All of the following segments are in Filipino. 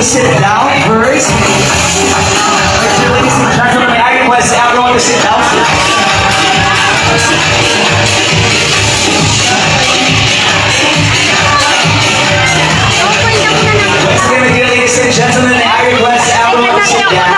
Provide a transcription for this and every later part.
to sit down first. Ladies and gentlemen, I request everyone to sit down. Once again, dear ladies and gentlemen, I request everyone to sit down.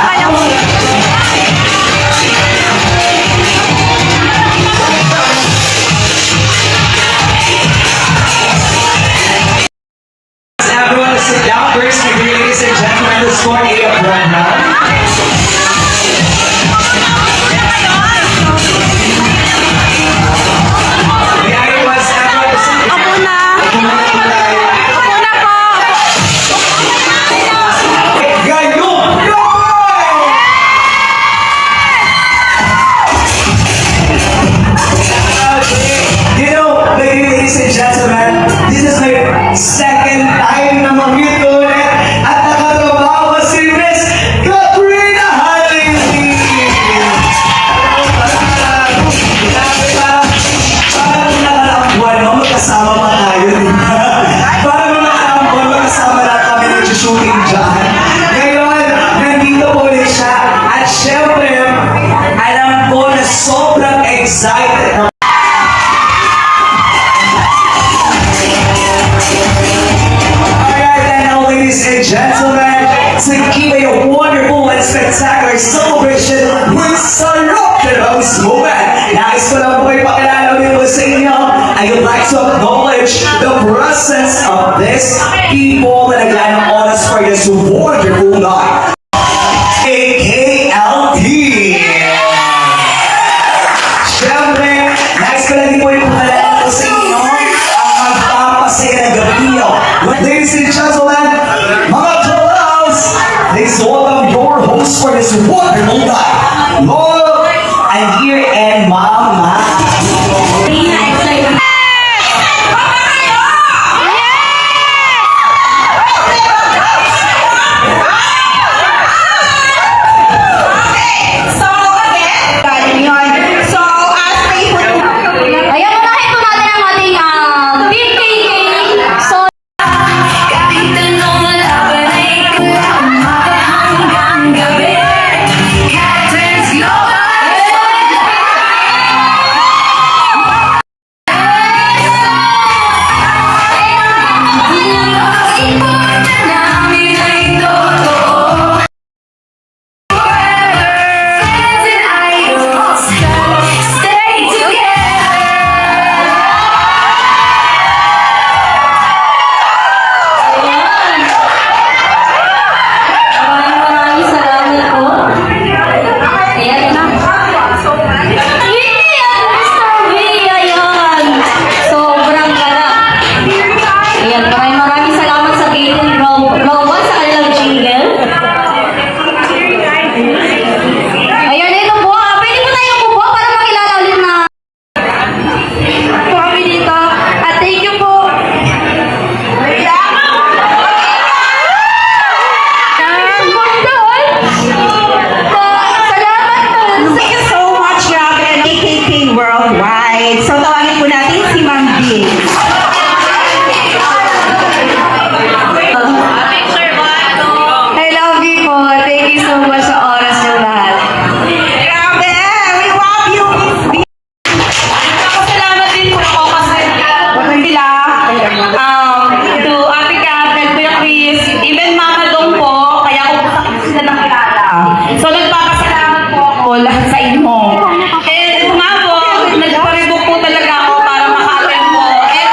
Everyone sit down first, my dear ladies and gentlemen, the score A of right now. May I request everyone to sit down? Opo na. Opo na po tayo. Opo na po. Ganun! You know, ladies and gentlemen, this is my second time na mag-meet ulit at nakatrabaho si Miss Katrina Halili. Parang nakarabuan, no? Magkasama pa tayo, di ba? Parang nakarabuan, magkasama lahat kami nag-shooting dyan. Ngayon, nandito po ulit siya. At syempre, alam ko na sobrang excited. Ladies and gentlemen, to keep a wonderful and spectacular celebration with Sarap Tonight's moment. Nais ko lang po kayo pakilala ulit po sa inyo. I would like to acknowledge the presence of these people that naglaan ng oras for this wonderful night. AKLT! Siyempre, nais ko lang din po yung pakilala po sa inyo ang magpapasaya ng gabi nyo. Ladies and gentlemen, mga Jalaus, please welcome your host for this wonderful night, Lord, and here and Mama. Ayan, unahin po natin ang ating 50K. So, maraming salamat po. Ayan na. Ayan. Sobrang galak. Ayan, maraming salamat sa Gayton Rowan sa kanilang jingle. Ayan, ito po. Pwede po tayo upo para makilala ulit na po kami dito. At thank you po. Thank you so much, Rob and AKK Worldwide. So, tawagin po natin si Ma'am B. I love you po. Thank you so much sa oras niyo lahat. Grabe! We love you, Miss B. Salamat din po ako kasi Sila, to Ate Kat and Kuya Chris, even Mama Dong po, kaya ko sila nakilala. So nagpapasalamat po ako lahat sa inyo. And ito nga po, nagparibok po talaga ako para maka-attend po. And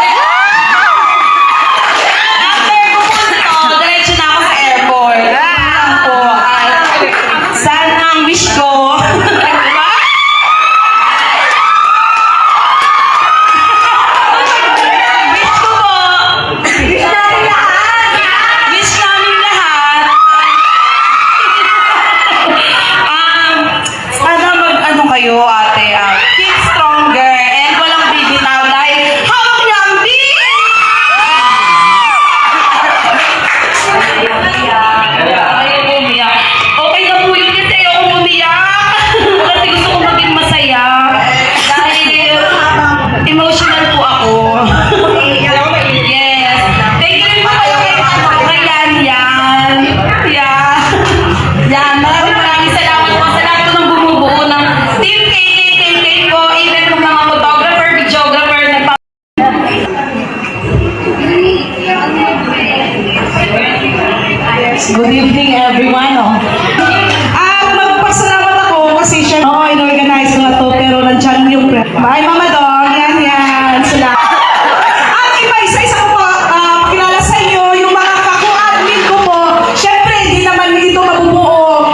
Bye, Mama Dong. Yan. Sila. At isa-isa ko po, pakilala sa inyo, yung mga kaku-admin ko po. Siyempre, hindi naman ito mabubuo.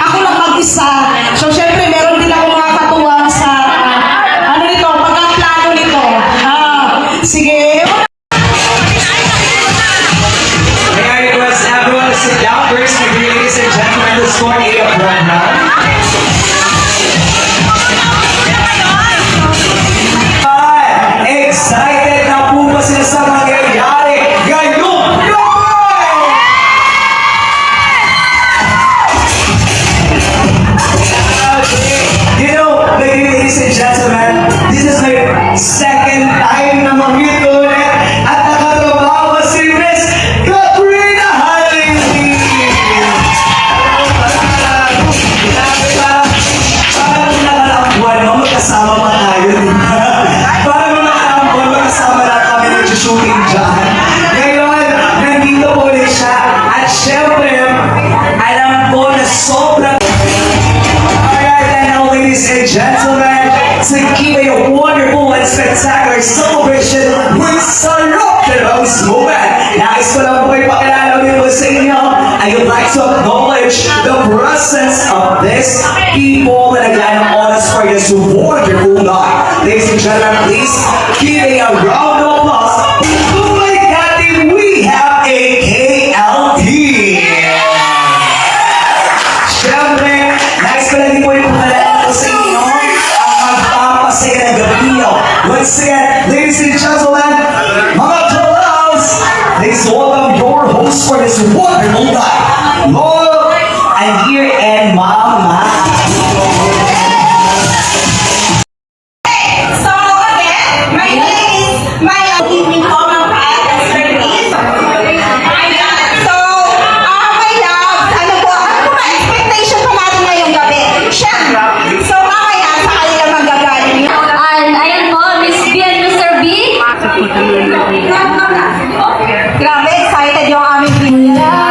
Ako lang mag-isa. So, siyempre, meron din ako mga katuwang sa, pagkaplano nito. Sige. May I request everyone to sit down first, ladies and gentlemen, the score 8 of round round. Excited na po ba sila sa mangyayari ngayong gabi? You know, ladies and gentlemen, this is my second time na mag-meet ulit at nakatrabaho si Miss Katrina Halili. Parang nakaraang buwan, no? Magkasama pa tayo, di ba? Parang nakaraang buwan, magkasama na kami nag-shooting dyan. Ngayon, nandito po ulit siya. At syempre, alam ko na sobrang alright, and now, ladies and gentlemen, to keep a wonderful and spectacular celebration with Sarap Dalaw's moment. Nais ko lang po ipakilala ulit po sa inyo. I would like to acknowledge the presence of these people na naglaan ng oras for this wonderful night. Ladies and gentlemen, please give a round of applause. Oh my God, we have a KLT. Siyempre, nais ko lang din po ipakilala po sa inyo ang magpapasaya ng gabi niyo. Once again, ladies and gentlemen, mga Dalaws, please welcome your host for this wonderful night, Lord, and here and Mama. So, again, my name is Maya. Evening po, mga pa-attend service. So, my loves, ano po ba expectation po natin ngayong gabi? Siyempre. So, mamaya, sa kanila magagaling yun. Ayan po, Miss B and Mr. B. Grabe, excited yung aming pinila.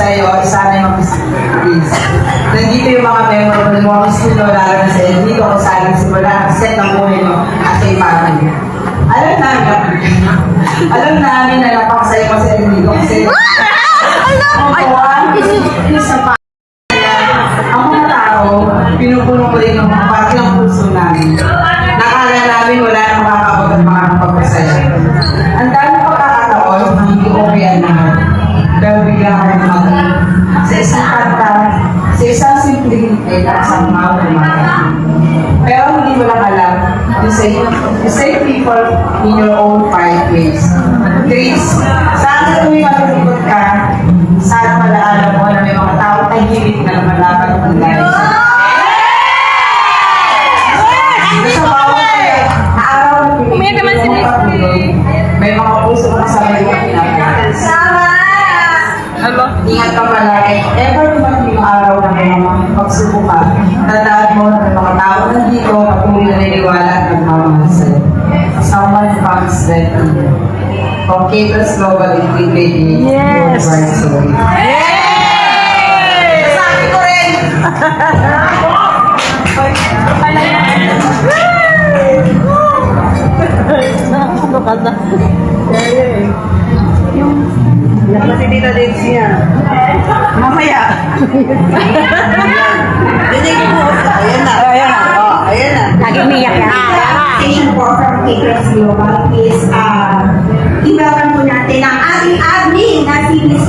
sa iyo, sana yung please. Nandito yung mga memorable mo, Miss Kulo, lalo na sa iyo. Dito ko sana simula ang set ng buhay mo at kay Mami. Alam namin na napakasaya ko sa iyo dito kasi ang mga tao, pinupuno ko rin ng mga parte ng puso namin. Nakala namin wala na makakabot at makakapagpasaya. Ang dami pagkakataon, hindi okay yan lahat. Pero bigla ka naman. Sa isang kanta, sa isang simpleng ay nakasang mawag. Pero hindi mo lang alam, you save people in your own quiet ways. Grace, sana tuwing matulungkot ka, sana malaalam mo na may mga tao tahimik na lumalaban ng dahil sa sa bawat araw na pinipili mo patuloy, may mga puso na sa may mga pinapagod. Ingat ka palagi. Ever dumating yung araw na may mga pagsubok ka, tandaan mo na may mga tao nandito patuloy na niniwala at nagmamahal sa'yo. Someone comes that to you. From Capers Global Integrated Yes! Sabi ko rin! Kasi Tita Daisy niya. Mamaya! Dinig po. Ayan na. Ayan na. Oh, ayan na. Nag-umiyak na. Station po from Capers Global is i-welcome po natin ang ating admin na si Miss